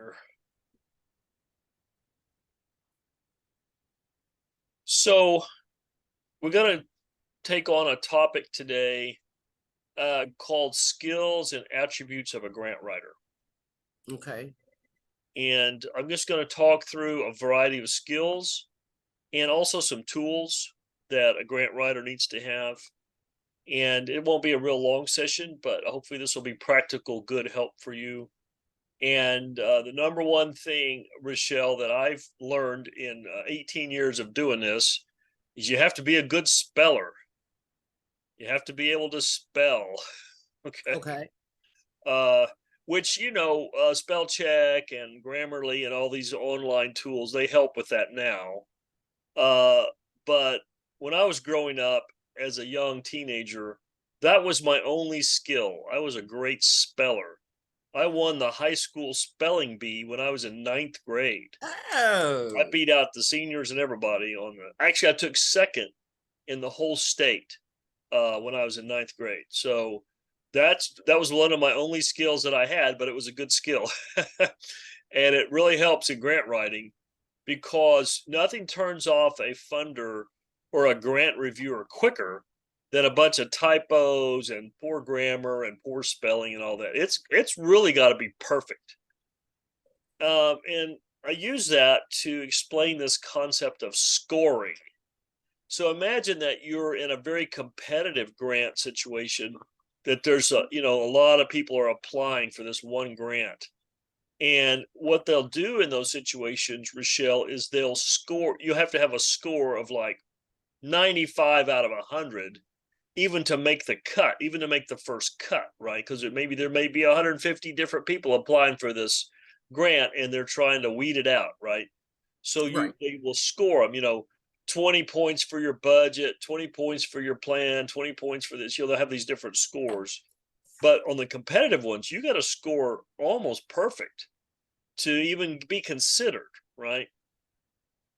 here. So we're going to take on a topic today called skills and attributes of a grant writer. Okay. And I'm just going to talk through a variety of skills and also some tools that a grant writer needs to have. And it won't be a real long session, but hopefully this will be practical, good help for you. And the number one thing, Rochelle, that I've learned in 18 years of doing this is you have to be a good speller. You have to be able to spell. Okay. Okay. Uh, which, spell check and Grammarly and all these online tools, they help with that now. Uh, but when I was growing up as a young teenager, that was my only skill. I was a great speller. I won the high school spelling bee when I was in ninth grade. I Oh, beat out the seniors and everybody on the. Actually, I took second in the whole state when I was in ninth grade. So that was one of my only skills that I had, but it was a good skill, and it really helps in grant writing because nothing turns off a funder or a grant reviewer quicker than a bunch of typos and poor grammar and poor spelling and all that. It's really got to be perfect. And I use that to explain this concept of scoring. So imagine that you're in a very competitive grant situation that there's a lot of people are applying for this one grant. And what they'll do in those situations, Rochelle, is they'll score. You have to have a score of like 95 out of 100, even to make the cut, even to make the first cut, right? Because there may be 150 different people applying for this grant, and they're trying to weed it out, right? So right. they will score them, 20 points for your budget, 20 points for your plan, 20 points for this. They'll have these different scores. But on the competitive ones, you got to score almost perfect to even be considered, right?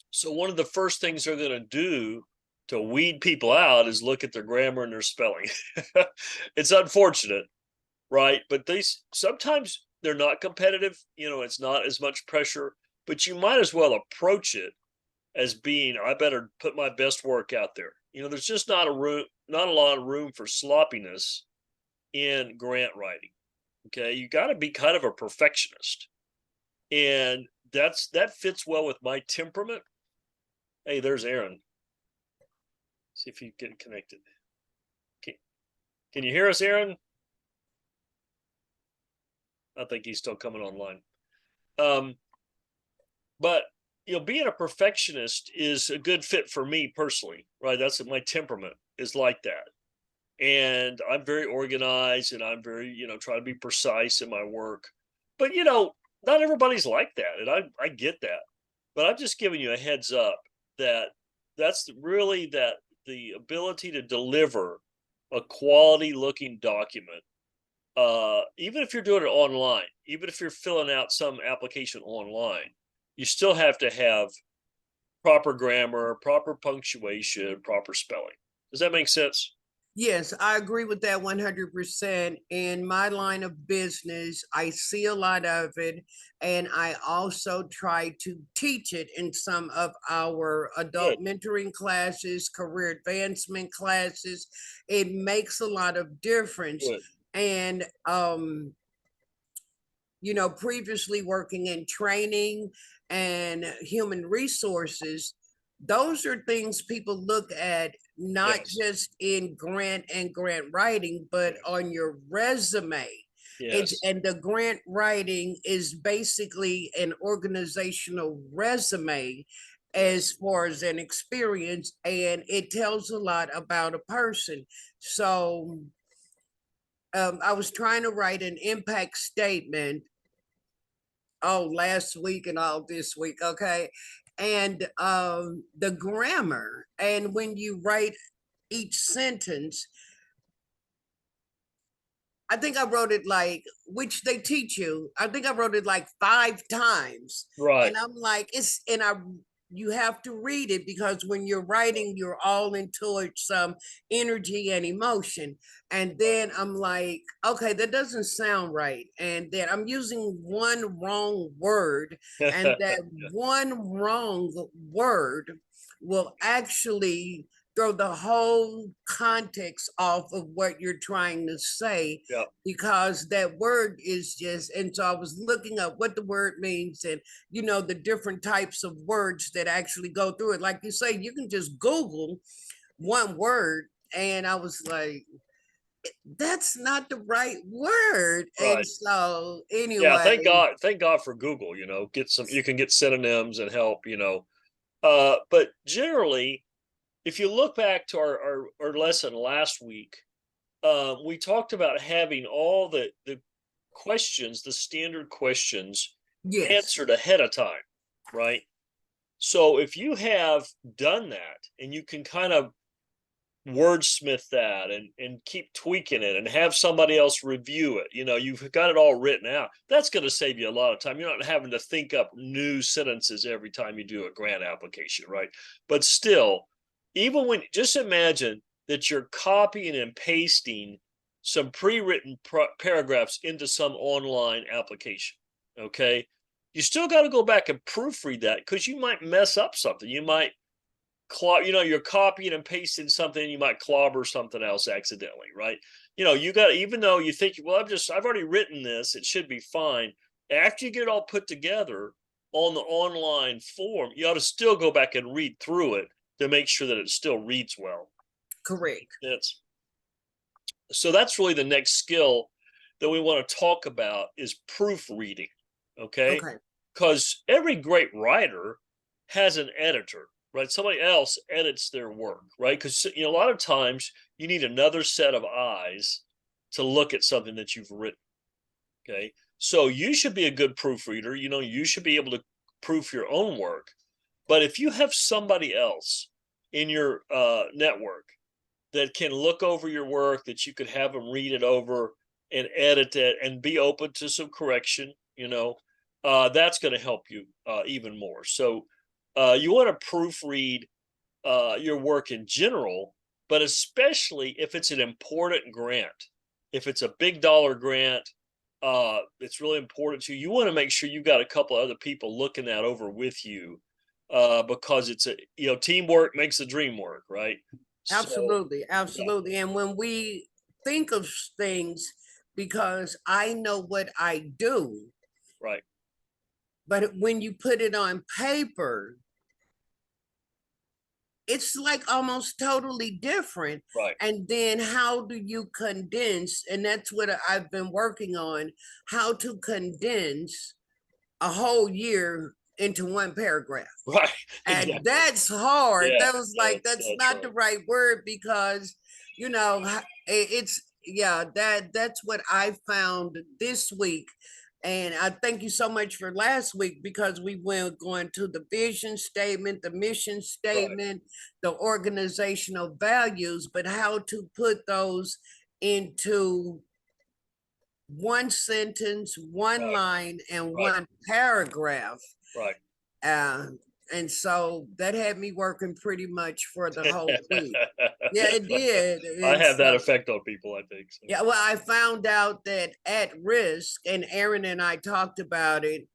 So one of the first things they're going to do to weed people out is look at their grammar and their spelling. It's unfortunate, right? But these sometimes they're not competitive. It's not as much pressure, but you might as well approach it as being, I better put my best work out there. There's just not a lot of room for sloppiness in grant writing. Okay, you got to be kind of a perfectionist, and that fits well with my temperament. Hey, there's Aaron. See if you get connected. Can, can you hear us, Aaron? I think he's still coming online. Um, but being a perfectionist is a good fit for me personally, right? That's my temperament is like that. And I'm very organized and I'm very, try to be precise in my work. But not everybody's like that. And I get that. But I'm just giving you a heads up that really that the ability to deliver a quality looking document, even if you're doing it online, even if you're filling out some application online, you still have to have proper grammar, proper punctuation, proper spelling. Does that make sense? Yes, I agree with that 100%. In my line of business, I see a lot of it, and I also try to teach it in some of our Good. adult mentoring classes, career advancement classes. It makes a lot of difference. Good. And previously working in training and human resources, those are things people look at not Yes. just in grant and grant writing, but Yes. on your resume. It's Yes. and the grant writing is basically an organizational resume as Yes. far as an experience, and it tells a lot about a person. So I was trying to write an impact statement last week and all this week, okay? And the grammar, and when you write each sentence, I think I wrote it like, which they teach you. I think I wrote it like 5 times. Right. And I'm like, it's, and I you have to read it because when you're writing, you're all into it, some energy and emotion. And then I'm like, okay, that doesn't sound right. And then I'm using one wrong word, and that one wrong word will actually throw the whole context off of what you're trying to say, Yeah. because that word is just. And so I was looking up what the word means, and the different types of words that actually go through it. Like you say, you can just Google one word, and I was like, that's not the right word. And Right. so Yeah. anyway, Thank God for Google, you can get synonyms and help, but generally, if you look back to our lesson last week, we talked about having all the questions, the standard questions yes, answered ahead of time, right? So if you have done that and you can kind of wordsmith that and keep tweaking it and have somebody else review it, you've got it all written out. That's going to save you a lot of time. You're not having to think up new sentences every time you do a grant application, right? But still, even when just imagine that you're copying and pasting some pre-written paragraphs into some online application, okay? You still got to go back and proofread that because you might mess up something. You might you're copying and pasting something, and you might clobber something else accidentally, right? You got, even though you think, well, I've already written this, it should be fine. After you get it all put together on the online form, you ought to still go back and read through it to make sure that it still reads well. correct. That's really the next skill that we want to talk about is proofreading. Okay. Okay. Because every great writer has an editor, right? Somebody else edits their work, right? Because a lot of times you need another set of eyes to look at something that you've written. Okay. So you should be a good proofreader. You should be able to proof your own work. But if you have somebody else in your network that can look over your work, that you could have them read it over and edit it and be open to some correction, that's going to help you even more. So you want to proofread your work in general, but especially if it's an important grant. If it's a big dollar grant, it's really important to you. You want to make sure you've got a couple of other people looking that over with you, because it's teamwork makes the dream work, right? So Absolutely, yeah, absolutely. And when we think of things, because I know what I do, right, but when you put it on paper, it's like almost totally different. right, And then how do you condense? And that's what I've been working on, how to condense a whole year into one paragraph. right, And exactly. that's hard. Yeah, That was like, that's that's not the right. right word, because, it's, yeah, that's what I found this week. And I thank you so much for last week, because we went going to the vision statement, the mission Right, statement, the organizational values, but how to put those into one sentence, one right, line, and right, one paragraph. right. uh, and so that had me working pretty much for the whole week. Yeah, it did. I And have that so, effect on people, I think. So. yeah, well, I found out that at risk, and Aaron and I talked about it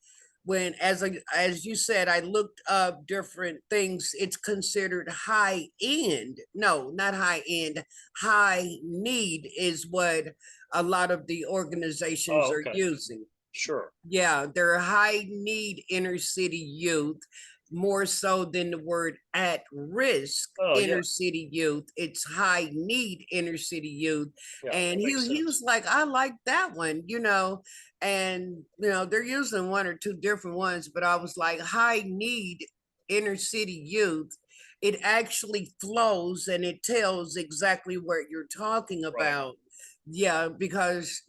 when, as you said, I looked up different things. It's considered high end. No, not high end. High need is what a lot of the organizations Oh, are okay, using. sure. Yeah, they're high need inner city youth, more so than the word at risk Oh, yeah, inner city youth. It's high need inner city youth. yeah, And that makes he sense. was like, I like that one, and they're using one or two different ones, but I was like, high need inner city youth. It actually flows and it tells exactly what you're talking Right, about. Yeah, because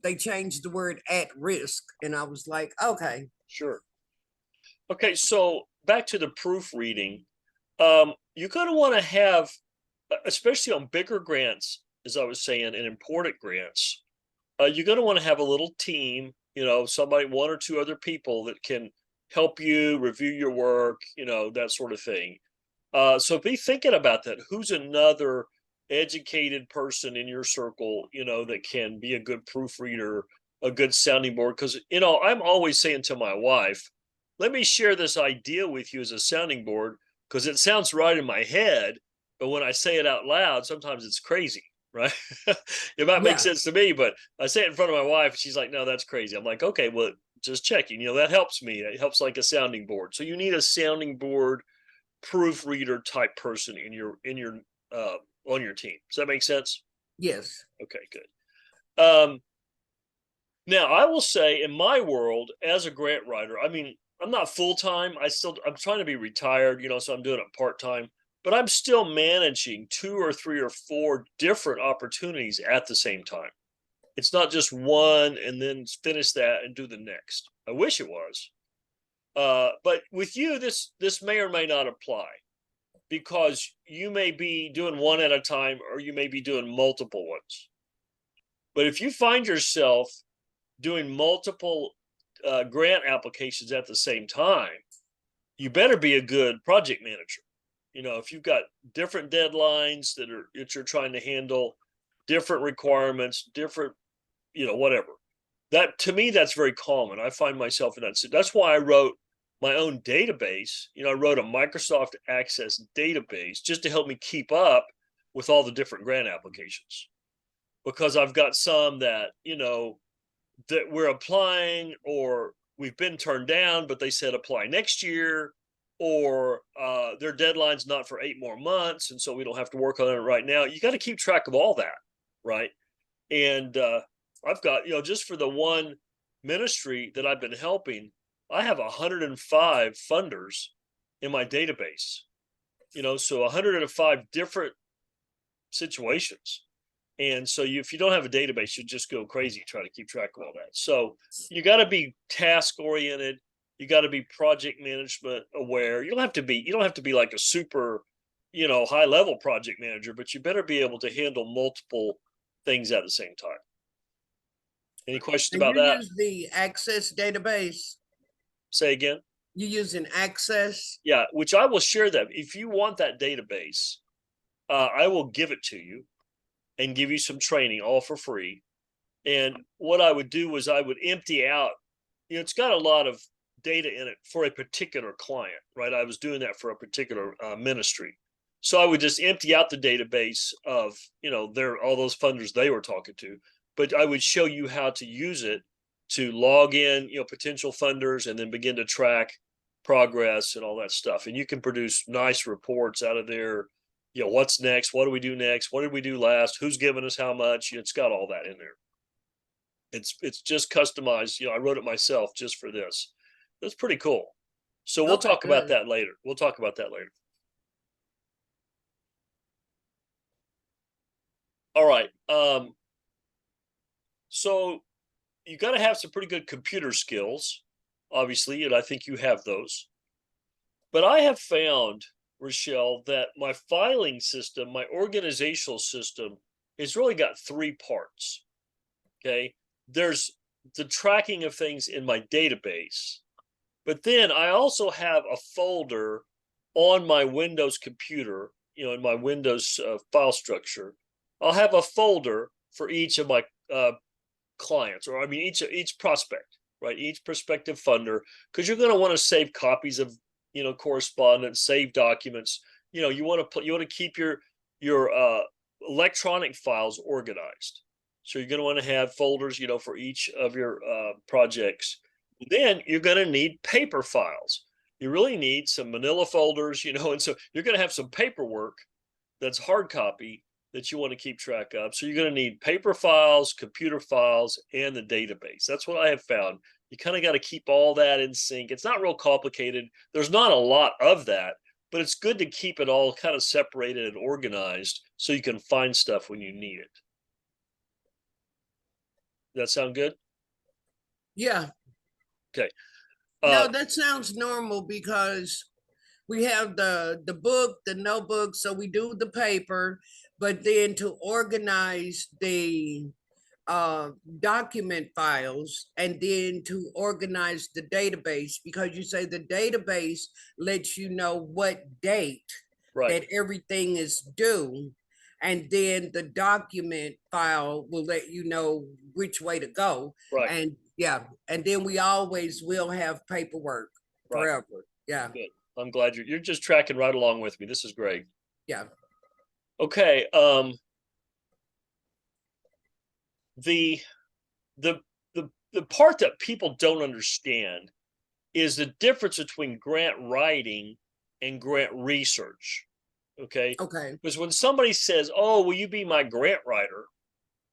they changed the word at risk, and I was like, okay. sure. Okay, so back to the proofreading. You're going to want to have, especially on bigger grants, as I was saying, and important grants, you're going to want to have a little team, somebody, one or two other people that can help you review your work, that sort of thing. So be thinking about that. Who's another educated person in your circle, that can be a good proofreader, a good sounding board? Because, I'm always saying to my wife, let me share this idea with you as a sounding board because it sounds right in my head. But when I say it out loud, sometimes it's crazy, right? It might make Yeah. sense to me, but I say it in front of my wife. She's like, no, that's crazy. I'm like, okay, well, just checking, that helps me. It helps like a sounding board. So you need a sounding board proofreader type person uh on your team. Does that make sense? Yes. Okay, good. Now I will say in my world as a grant writer, I mean, I'm not full time. I'm trying to be retired, so I'm doing it part time, but I'm still managing two or three or four different opportunities at the same time. It's not just one and then finish that and do the next. I wish it was. But with you, this may or may not apply because you may be doing one at a time or you may be doing multiple ones. But if you find yourself doing multiple grant applications at the same time, you better be a good project manager. If you've got different deadlines that you're trying to handle, different requirements, different, whatever. That to me, that's very common. I find myself in that. That's why I wrote my own database. I wrote a Microsoft Access database just to help me keep up with all the different grant applications because I've got some that, that we're applying or we've been turned down, but they said apply next year or their deadline's not for 8 more months. And so we don't have to work on it right now. You got to keep track of all that. Right. And I've got, just for the one ministry that I've been helping, I have 105 funders in my database, so 105 different situations. And so if you don't have a database, you just go crazy trying to keep track of all that. So you got to be task oriented. You got to be project management aware. You don't have to be like a super, high level project manager, but you better be able to handle multiple things at the same time. Any questions And about you that? use the Access database. Say again. You using Access? Yeah, which I will share that. If you want that database, I will give it to you and give you some training all for free. And what I would do was I would empty out, it's got a lot of data in it for a particular client, right? I was doing that for a particular ministry. So I would just empty out the database of, all those funders they were talking to, but I would show you how to use it to log in, potential funders and then begin to track progress and all that stuff. And you can produce nice reports out of there. What's next? What do we do next? What did we do last? Who's giving us how much? It's got all that in there. It's just customized. I wrote it myself just for this. That's pretty cool. So we'll Okay, talk about good. that later. We'll talk about that later. All right. So you got to have some pretty good computer skills, obviously, and I think you have those. But I have found, Rochelle, that my filing system, my organizational system, has really got three parts. Okay. There's the tracking of things in my database, but then I also have a folder on my Windows computer, in my Windows file structure. I'll have a folder for each of my clients, or I mean, each prospect, right? Each prospective funder, because you're going to want to save copies of, correspondence, save documents. You want to keep your electronic files organized. So you're going to want to have folders, for each of your projects. Then you're going to need paper files. You really need some manila folders, and so you're going to have some paperwork that's hard copy that you want to keep track of. So you're going to need paper files, computer files, and the database. That's what I have found. You kind of got to keep all that in sync. It's not real complicated. There's not a lot of that, but it's good to keep it all kind of separated and organized so you can find stuff when you need it. Does that sound good? Yeah. Okay. No, that sounds normal because we have the book, the notebook, so we do the paper, but then to organize the document files and then to organize the database, because you say the database lets you know what date Right. that everything is due. And then the document file will let you know which way to go. Right. And yeah, and then we always will have paperwork Right. forever. Yeah, Good. I'm glad you're just tracking right along with me. This is great. yeah, Okay. The the the part that people don't understand is the difference between grant writing and grant research. Okay. okay, Because when somebody says, "Oh, will you be my grant writer?"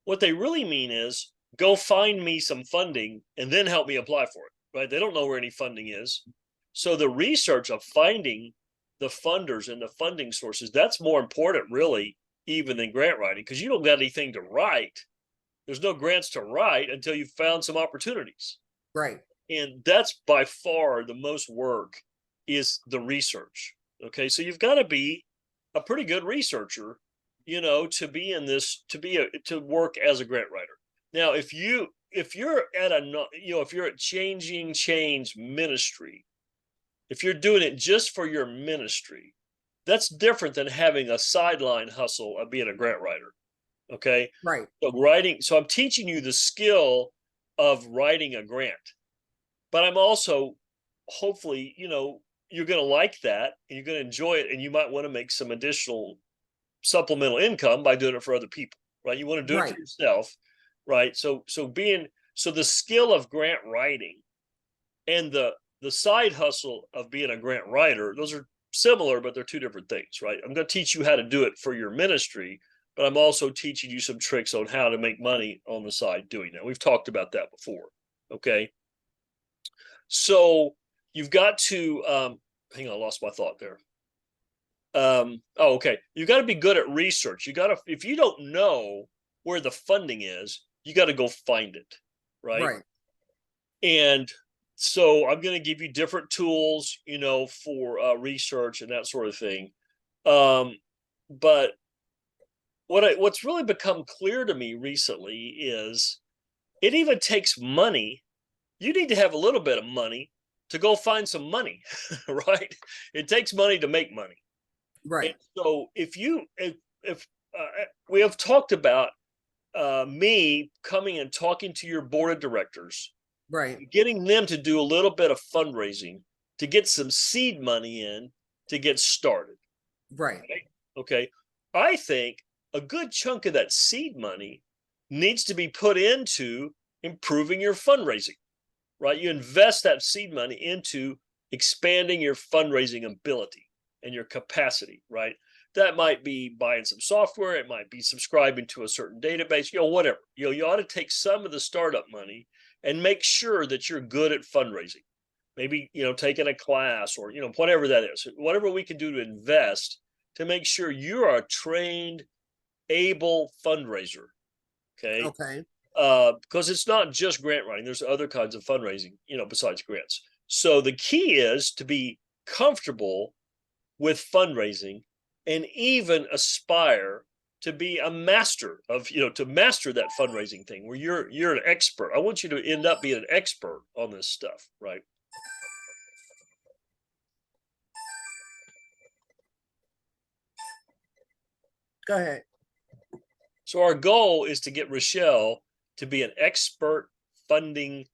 what they really mean is go find me some funding and then help me apply for it. Right? They don't know where any funding is. So the research of finding the funders and the funding sources, that's more important, really, even than grant writing, because you don't got anything to write. There's no grants to write until you've found some opportunities. right, And that's by far the most work is the research. Okay. So you've got to be a pretty good researcher, to be in this, to work as a grant writer. Now, if you're at if you're at Changing Change Ministry, if you're doing it just for your ministry, that's different than having a sideline hustle of being a grant writer. Okay. right, So I'm teaching you the skill of writing a grant, but I'm also hopefully, you're going to like that and you're going to enjoy it. And you might want to make some additional supplemental income by doing it for other people, right? You want to do it right, for yourself, right? So the skill of grant writing and the side hustle of being a grant writer, those are similar, but they're two different things, right? I'm going to teach you how to do it for your ministry, but I'm also teaching you some tricks on how to make money on the side doing that. We've talked about that before. Okay. So you've got to hang on, I lost my thought there. Okay. You got to be good at research. If you don't know where the funding is, you got to go find it, right? right, And so I'm going to give you different tools, for research and that sort of thing. But what's really become clear to me recently is it even takes money. You need to have a little bit of money to go find some money, right? It takes money to make money. And right, so if we have talked about me coming and talking to your board of directors, right, getting them to do a little bit of fundraising to get some seed money in to get started. right, Right? Okay. I think a good chunk of that seed money needs to be put into improving your fundraising, right? You invest that seed money into expanding your fundraising ability and your capacity, right? That might be buying some software, it might be subscribing to a certain database, whatever. You ought to take some of the startup money and make sure that you're good at fundraising. Maybe, taking a class or, whatever that is, whatever we can do to invest to make sure you are a trained, able fundraiser. Okay. okay, Because it's not just grant writing. There's other kinds of fundraising, besides grants. So the key is to be comfortable with fundraising and even aspire to be a master of, to master that fundraising thing where you're an expert. I want you to end up being an expert on this stuff, right? go ahead. So our goal is to get Rochelle to be an expert funding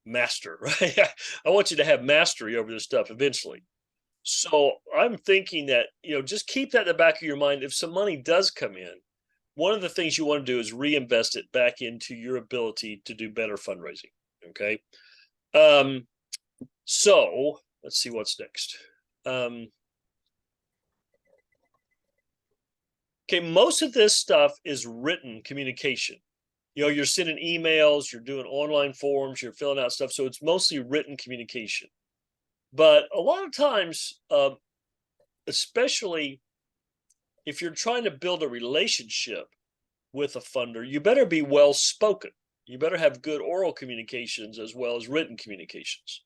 master, right? I want you to have mastery over this stuff eventually. So I'm thinking that, just keep that in the back of your mind. If some money does come in, one of the things you want to do is reinvest it back into your ability to do better fundraising. Okay. So let's see what's next. Okay, most of this stuff is written communication. You're sending emails, you're doing online forums, you're filling out stuff. So it's mostly written communication. But a lot of times, especially if you're trying to build a relationship with a funder, you better be well spoken. You better have good oral communications as well as written communications.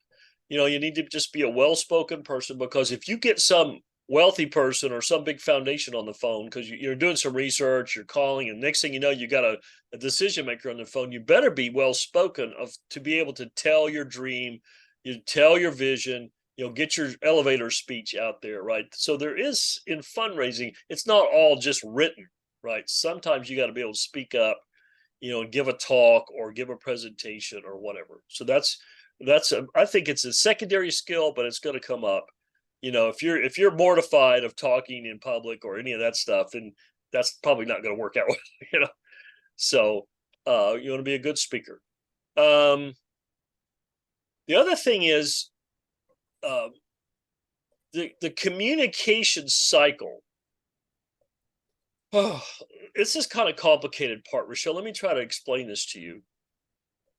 You need to just be a well spoken person, because if you get some wealthy person or some big foundation on the phone because you're doing some research, you're calling, and next thing you know, you got a decision maker on the phone. You better be well spoken of to be able to tell your dream, you tell your vision, get your elevator speech out there, right? So there is in fundraising, it's not all just written, right? Sometimes you got to be able to speak up, and give a talk or give a presentation or whatever. So I think it's a secondary skill, but it's going to come up. If you're mortified of talking in public or any of that stuff, then that's probably not going to work out well, So you want to be a good speaker. The other thing is the communication cycle. Oh, it's this kind of complicated part, Rochelle. Let me try to explain this to you.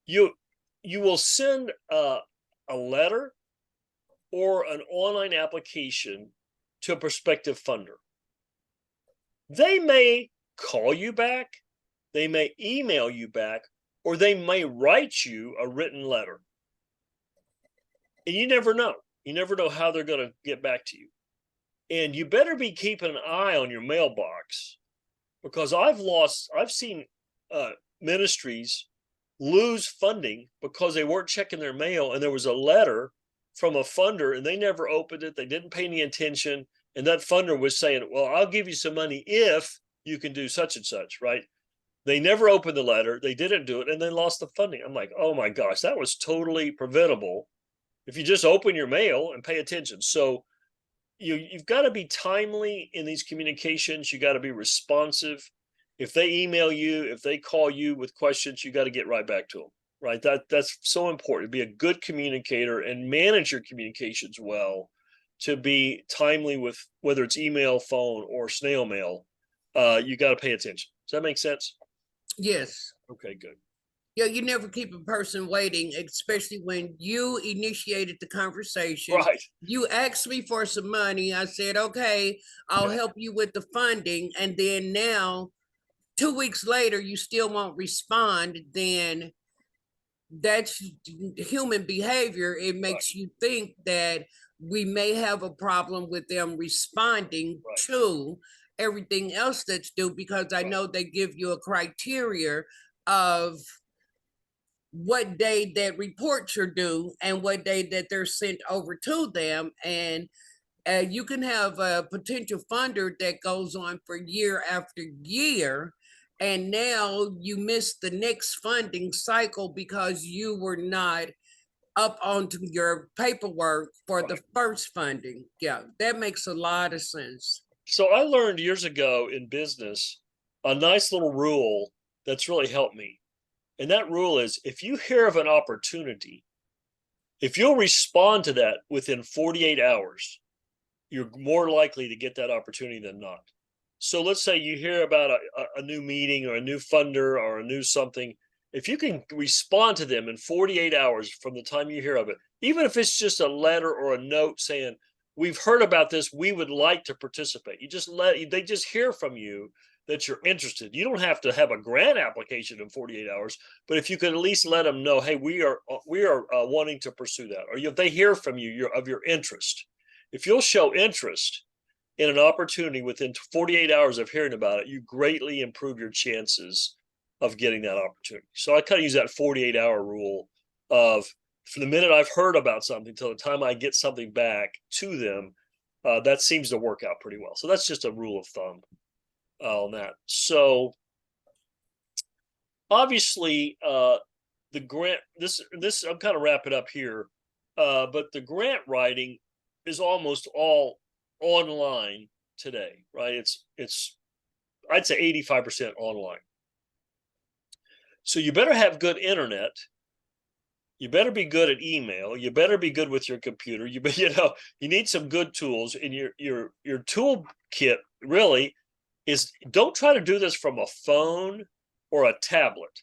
You will send a letter or an online application to a prospective funder. They may call you back, they may email you back, or they may write you a written letter. And you never know. You never know how they're going to get back to you. And you better be keeping an eye on your mailbox, because I've seen ministries lose funding because they weren't checking their mail, and there was a letter from a funder and they never opened it. They didn't pay any attention. And that funder was saying, well, I'll give you some money if you can do such and such, right? They never opened the letter. They didn't do it, and they lost the funding. I'm like, oh my gosh, that was totally preventable if you just open your mail and pay attention. So you've got to be timely in these communications. You got to be responsive. If they email you, if they call you with questions, you got to get right back to them, right? That's so important. Be a good communicator and manage your communications well to be timely with whether it's email, phone, or snail mail. You got to pay attention. Does that make sense? Yes. Okay, good. Yeah, you never keep a person waiting, especially when you initiated the conversation. Right. You asked me for some money. I said, okay, I'll help you with the funding. And then now, 2 weeks later, you still won't respond. Then that's human behavior. It makes you think that we may have a problem with them responding to everything else that's due, because I know they give you a criteria of what day that reports are due and what day that they're sent over to them. And you can have a potential funder that goes on for year after year, and now you miss the next funding cycle because you were not up onto your paperwork for the first funding. Yeah, that makes a lot of sense. So I learned years ago in business a nice little rule that's really helped me. And that rule is, if you hear of an opportunity, if you'll respond to that within 48 hours, you're more likely to get that opportunity than not. So let's say you hear about a new meeting or a new funder or a new something. If you can respond to them in 48 hours from the time you hear of it, even if it's just a letter or a note saying, we've heard about this, we would like to participate. They just hear from you that you're interested. You don't have to have a grant application in 48 hours, but if you could at least let them know, hey, we are wanting to pursue that, or if they hear from you of your interest. If you'll show interest in an opportunity within 48 hours of hearing about it, you greatly improve your chances of getting that opportunity. So I kind of use that 48-hour rule of, from the minute I've heard about something till the time I get something back to them, that seems to work out pretty well. So that's just a rule of thumb on that. So obviously, the grant, this I'm kind of wrapping up here, but the grant writing is almost all online today, right? It's I'd say 85% online. So you better have good internet. You better be good at email. You better be good with your computer. You need some good tools, and your toolkit really is, don't try to do this from a phone or a tablet.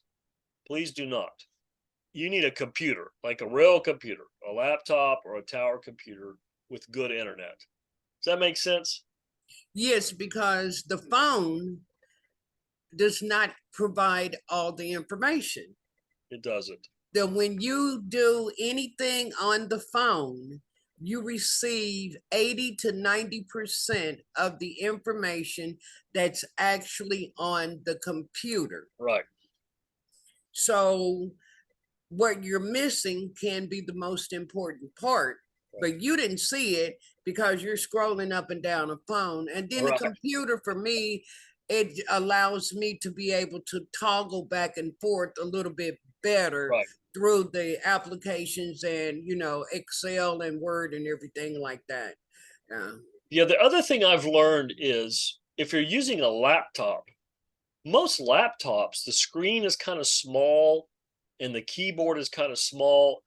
Please do not. You need a computer, like a real computer, a laptop or a tower computer with good internet. Does that make sense? Yes, because the phone does not provide all the information. It doesn't. That when you do anything on the phone, you receive 80 to 90% of the information that's actually on the computer. Right. So what you're missing can be the most important part, but you didn't see it because you're scrolling up and down a phone. And then the Right. computer, for me, it allows me to be able to toggle back and forth a little bit better Right. through the applications and, Excel and Word and everything like that. Yeah. Yeah. The other thing I've learned is if you're using a laptop, most laptops, the screen is kind of small and the keyboard is kind of small.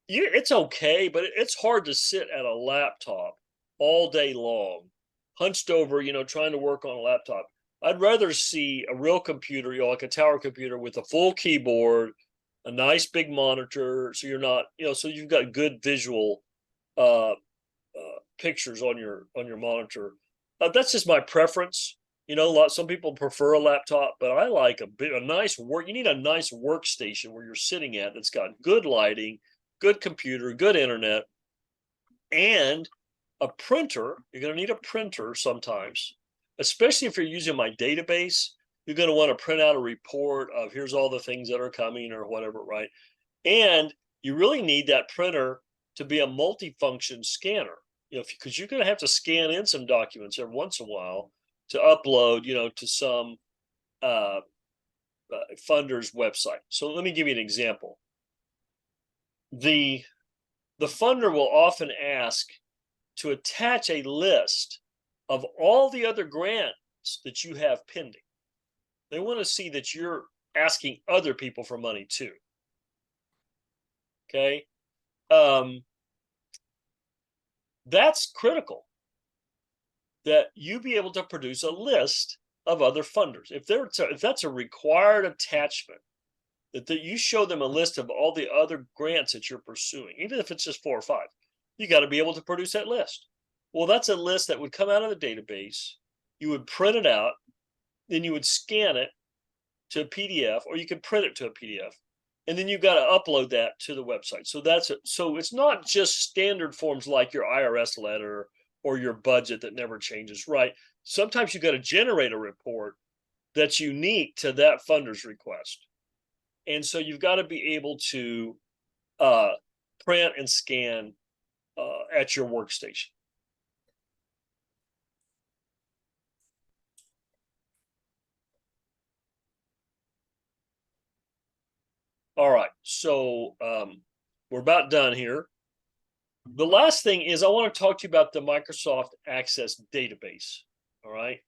It's okay, but it's hard to sit at a laptop all day long, hunched over, trying to work on a laptop. I'd rather see a real computer, like a tower computer with a full keyboard, a nice big monitor, so you're not, so you've got good visual uh, pictures on your monitor. That's just my preference. Some people prefer a laptop, but I like a nice work. You need a nice workstation where you're sitting at that's got good lighting, good computer, good internet, and a printer. You're going to need a printer sometimes, especially if you're using my database. You're going to want to print out a report of here's all the things that are coming or whatever, right? And you really need that printer to be a multifunction scanner, because you're going to have to scan in some documents every once in a while to upload, to some uh, funder's website. So let me give you an example. The funder will often ask to attach a list of all the other grants that you have pending. They want to see that you're asking other people for money too. Okay. That's critical that you be able to produce a list of other funders. If that's a required attachment, that you show them a list of all the other grants that you're pursuing, even if it's just 4 or 5, you got to be able to produce that list. Well, that's a list that would come out of the database. You would print it out, then you would scan it to a PDF, or you could print it to a PDF, and then you've got to upload that to the website. So that's it. So it's not just standard forms like your IRS letter or your budget that never changes, right? Sometimes you got to generate a report that's unique to that funder's request. And so you've got to be able to print and scan at your workstation. All right, so we're about done here. The last thing is I want to talk to you about the Microsoft Access database. All right.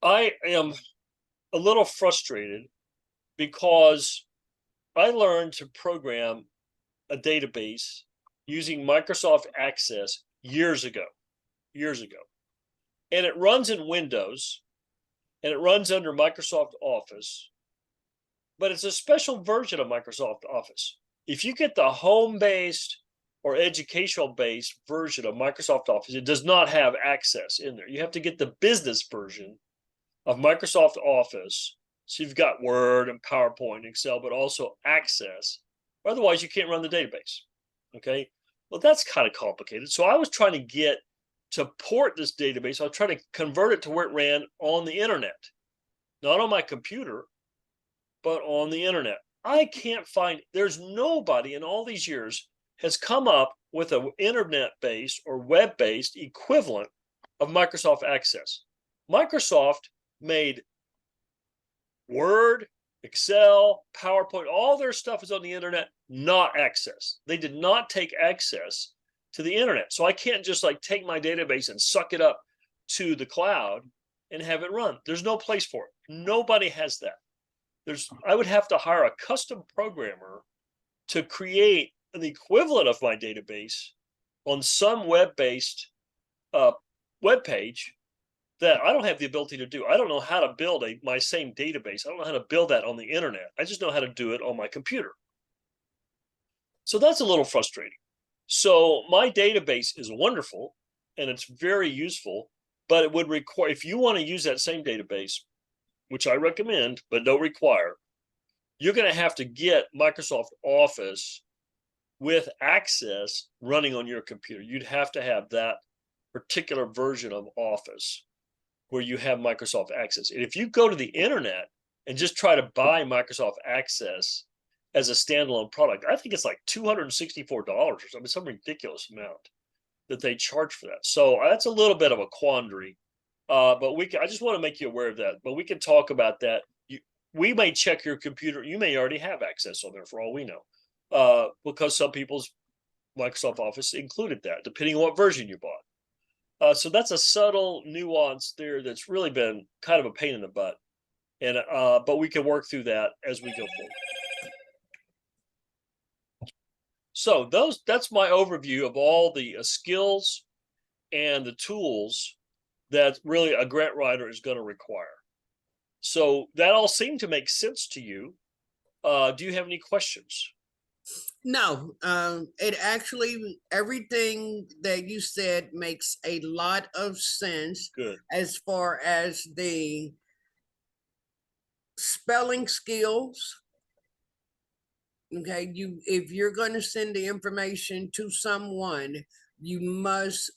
I am a little frustrated because I learned to program a database using Microsoft Access years ago. And it runs in Windows and it runs under Microsoft Office, but it's a special version of Microsoft Office. If you get the home-based or educational-based version of Microsoft Office, it does not have Access in there. You have to get the business version of Microsoft Office. So you've got Word and PowerPoint, Excel, but also Access. Otherwise, you can't run the database. Okay. Well, that's kind of complicated. So I was trying to get to port this database. I was trying to convert it to where it ran on the internet, not on my computer, but on the internet. I can't find, there's nobody in all these years has come up with an internet-based or web-based equivalent of Microsoft Access. Microsoft made Word, Excel, PowerPoint, all their stuff is on the internet, not Access. They did not take Access to the internet. So I can't just like take my database and suck it up to the cloud and have it run. There's no place for it. Nobody has that. I would have to hire a custom programmer to create an equivalent of my database on some web-based web page that I don't have the ability to do. I don't know how to build my same database. I don't know how to build that on the internet. I just know how to do it on my computer. So that's a little frustrating. So my database is wonderful and it's very useful, but it would require, if you want to use that same database, which I recommend, but don't require, you're going to have to get Microsoft Office with Access running on your computer. You'd have to have that particular version of Office where you have Microsoft Access. And if you go to the internet and just try to buy Microsoft Access as a standalone product, I think it's like $264 or something, some ridiculous amount that they charge for that. So that's a little bit of a quandary. But I just want to make you aware of that. But we can talk about that. We may check your computer. You may already have Access on there for all we know, because some people's Microsoft Office included that, depending on what version you bought. So that's a subtle nuance there that's really been kind of a pain in the butt. And but we can work through that as we go forward. So that's my overview of all the skills and the tools that really a grant writer is going to require. So that all seemed to make sense to you. Do you have any questions? No, it actually, everything that you said makes a lot of sense Good. as far as the spelling skills. Okay, if you're going to send the information to someone, you must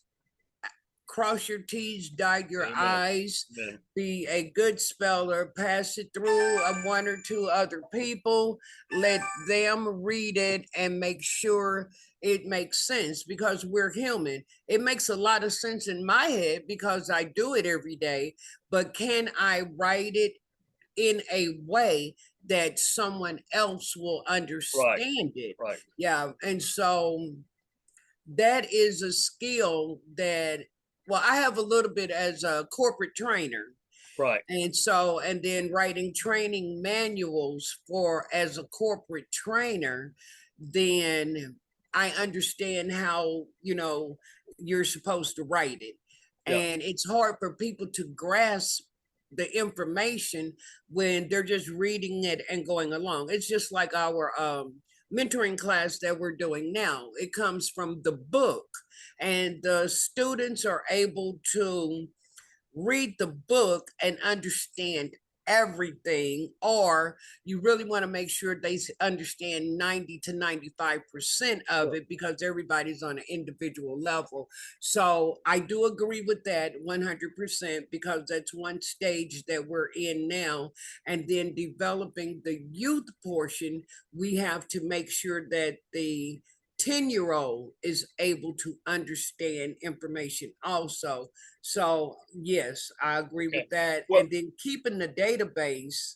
cross your T's, dot your Amen. I's, Amen. be a good speller, pass it through one or two other people, let them read it and make sure it makes sense, because we're human. It makes a lot of sense in my head because I do it every day, but can I write it in a way that someone else will understand it? Right. Yeah, and so that is a skill that, well, I have a little bit as a corporate trainer. Right. And so, and then writing training manuals for as a corporate trainer, then I understand how, you're supposed to write it. Yeah. And it's hard for people to grasp the information when they're just reading it and going along. It's just like our mentoring class that we're doing now. It comes from the book, and the students are able to read the book and understand everything, or you really want to make sure they understand 90 to 95% of it, because everybody's on an individual level. So I do agree with that 100%, because that's one stage that we're in now. And then developing the youth portion, we have to make sure that the 10-year-old is able to understand information also. So yes, I agree Okay. with that. Well, And then keeping the database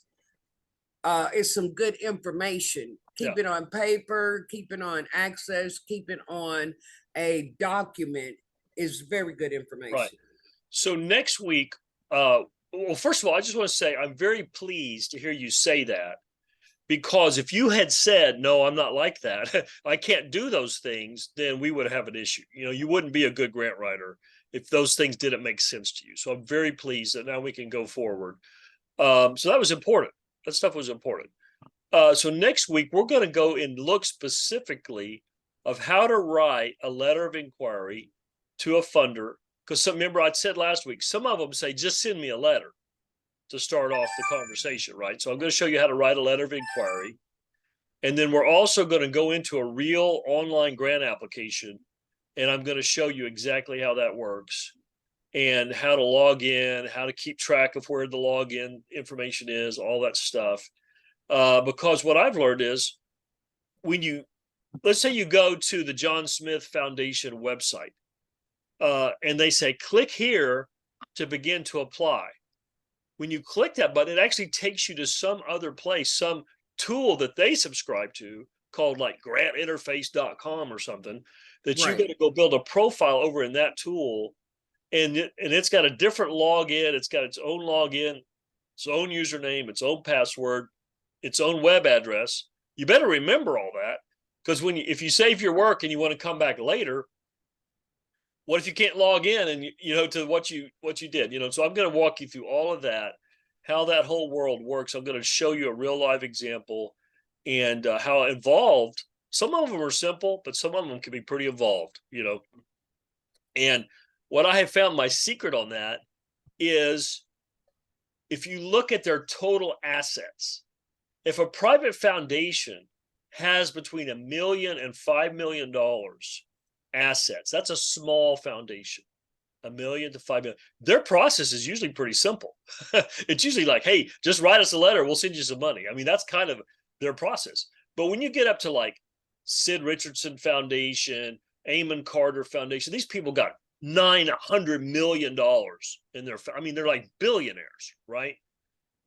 is some good information. Keep it on paper, keep it on Access, keep it on a document is very good information. Right. So next week, well, first of all, I just want to say I'm very pleased to hear you say that, because if you had said, no, I'm not like that, I can't do those things, then we would have an issue. You wouldn't be a good grant writer if those things didn't make sense to you. So I'm very pleased that now we can go forward. So that was important. That stuff was important. So next week, we're going to go and look specifically of how to write a letter of inquiry to a funder. Because remember, I said last week, some of them say, just send me a letter to start off the conversation, right? So I'm going to show you how to write a letter of inquiry. And then we're also going to go into a real online grant application. And I'm going to show you exactly how that works and how to log in, how to keep track of where the login information is, all that stuff. Because what I've learned is let's say you go to the John Smith Foundation website, and they say, click here to begin to apply. When you click that button, it actually takes you to some other place, some tool that they subscribe to called like grantinterface.com or something, that you're going to go build a profile over in that tool. And it's got a different login. It's got its own login, its own username, its own password, its own web address. You better remember all that, because if you save your work and you want to come back later, what if you can't log in and to what you did? So I'm going to walk you through all of that, how that whole world works. I'm going to show you a real live example and how involved. Some of them are simple, but some of them can be pretty involved. And what I have found, my secret on that is, if you look at their total assets, if a private foundation has between $1 million and $5 million assets. That's a small foundation. 1 million to 5 million. Their process is usually pretty simple. It's usually like, hey, just write us a letter, we'll send you some money. I mean, that's kind of their process. But when you get up to like Sid Richardson Foundation, Amon Carter Foundation, these people got $900 million in their. I mean, they're like billionaires, right?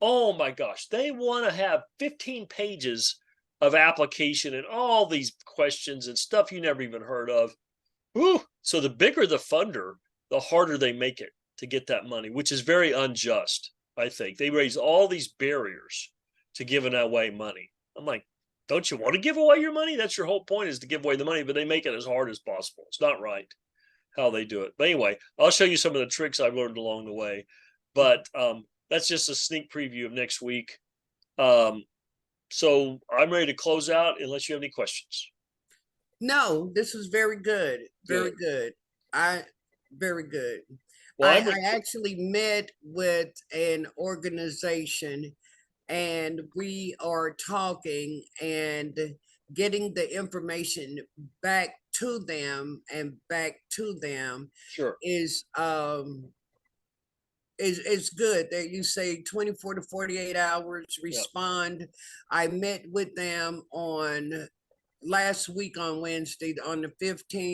Oh my gosh, they want to have 15 pages of application and all these questions and stuff you never even heard of. Woo! So the bigger the funder, the harder they make it to get that money, which is very unjust, I think. They raise all these barriers to giving away money. I'm like, don't you want to give away your money? That's your whole point, is to give away the money, but they make it as hard as possible. It's not right how they do it. But anyway, I'll show you some of the tricks I've learned along the way. But that's just a sneak preview of next week. So I'm ready to close out unless you have any questions. No, this is very good. Very good. Very good. Well, I actually met with an organization and we are talking and getting the information back to them and back to them sure. is good that you say 24 to 48 hours respond. I met with them on last week on Wednesday on the 15th.